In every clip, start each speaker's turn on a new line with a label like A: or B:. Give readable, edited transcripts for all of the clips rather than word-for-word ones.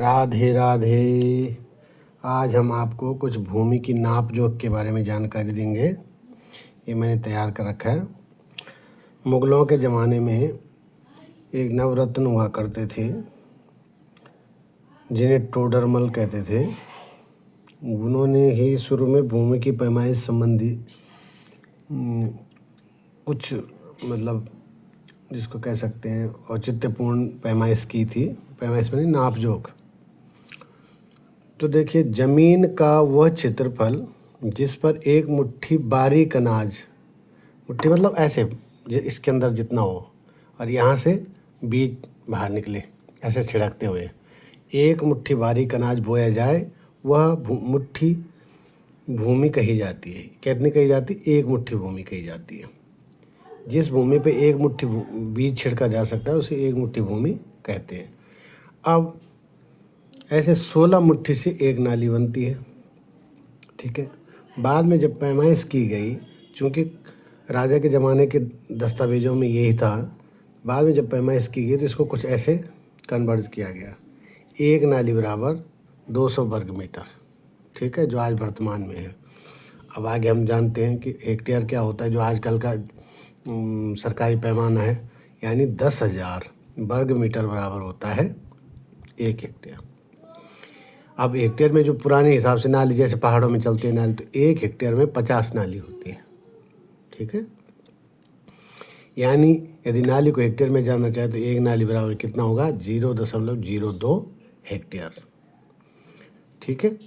A: राधे राधे। आज हम आपको कुछ भूमि की नाप जोख के बारे में जानकारी देंगे। ये मैंने तैयार कर रखा है। मुग़लों के ज़माने में एक नवरत्न हुआ करते थे जिन्हें टोडरमल कहते थे। उन्होंने ही शुरू में भूमि की पैमाइश संबंधी कुछ जिसको कह सकते हैं औचित्यपूर्ण पैमाइश की थी। पैमाइश में नाप जोख। तो देखिए, ज़मीन का वह क्षेत्रफल जिस पर एक मुट्ठी बारीक अनाज, मुट्ठी मतलब ऐसे इसके अंदर जितना हो और यहाँ से बीज बाहर निकले ऐसे छिड़कते हुए एक मुट्ठी बारीक अनाज बोया जाए, वह मुट्ठी भूमि कही जाती है। कितनी कही जाती है? एक मुट्ठी भूमि कही जाती है। जिस भूमि पे एक मुट्ठी बीज छिड़का जा सकता है उसे एक मुट्ठी भूमि कहते हैं। अब ऐसे 16 मुट्ठी से एक नाली बनती है, ठीक है। बाद में जब पैमाइश की गई, चूँकि राजा के ज़माने के दस्तावेज़ों में यही था, बाद में जब पैमाइश की गई तो इसको कुछ ऐसे कन्वर्ट किया गया। एक नाली बराबर 200 वर्ग मीटर, ठीक है, जो आज वर्तमान में है। अब आगे हम जानते हैं कि हेक्टेयर क्या होता है, जो आजकल का सरकारी पैमाना है, यानी 10,000 वर्ग मीटर बराबर होता है एक हेक्टेयर। अब हेक्टेयर में जो पुराने हिसाब से नाली, जैसे पहाड़ों में चलती है नाली, तो एक हेक्टेयर में 50 नाली होती है, ठीक है। यानी यदि नाली को हेक्टेयर में जानना चाहे तो एक नाली बराबर कितना होगा? 0.02 हेक्टेयर, ठीक है।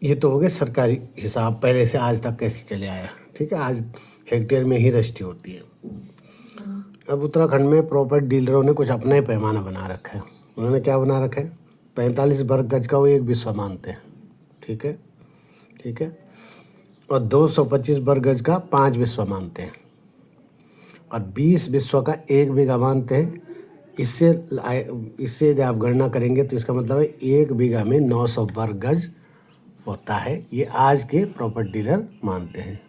A: ये तो हो गए सरकारी हिसाब, पहले से आज तक कैसे चले आया, ठीक है। आज हेक्टेयर में ही रजिस्ट्री होती है। अब उत्तराखंड में प्रॉपर्टी डीलरों ने कुछ अपना ही पैमाना बना रखा है। उन्होंने क्या बना रखा है? 45 वर्ग गज का वो एक बिस्वा मानते हैं, ठीक है, ठीक है। और 225 वर्ग गज का 5 बिस्वा मानते हैं और 20 बिस्वा का 1 बीघा मानते हैं। इससे यदि आप गणना करेंगे तो इसका मतलब है 1 बीघा में 900 वर्ग गज होता है। ये आज के प्रॉपर्टी डीलर मानते हैं।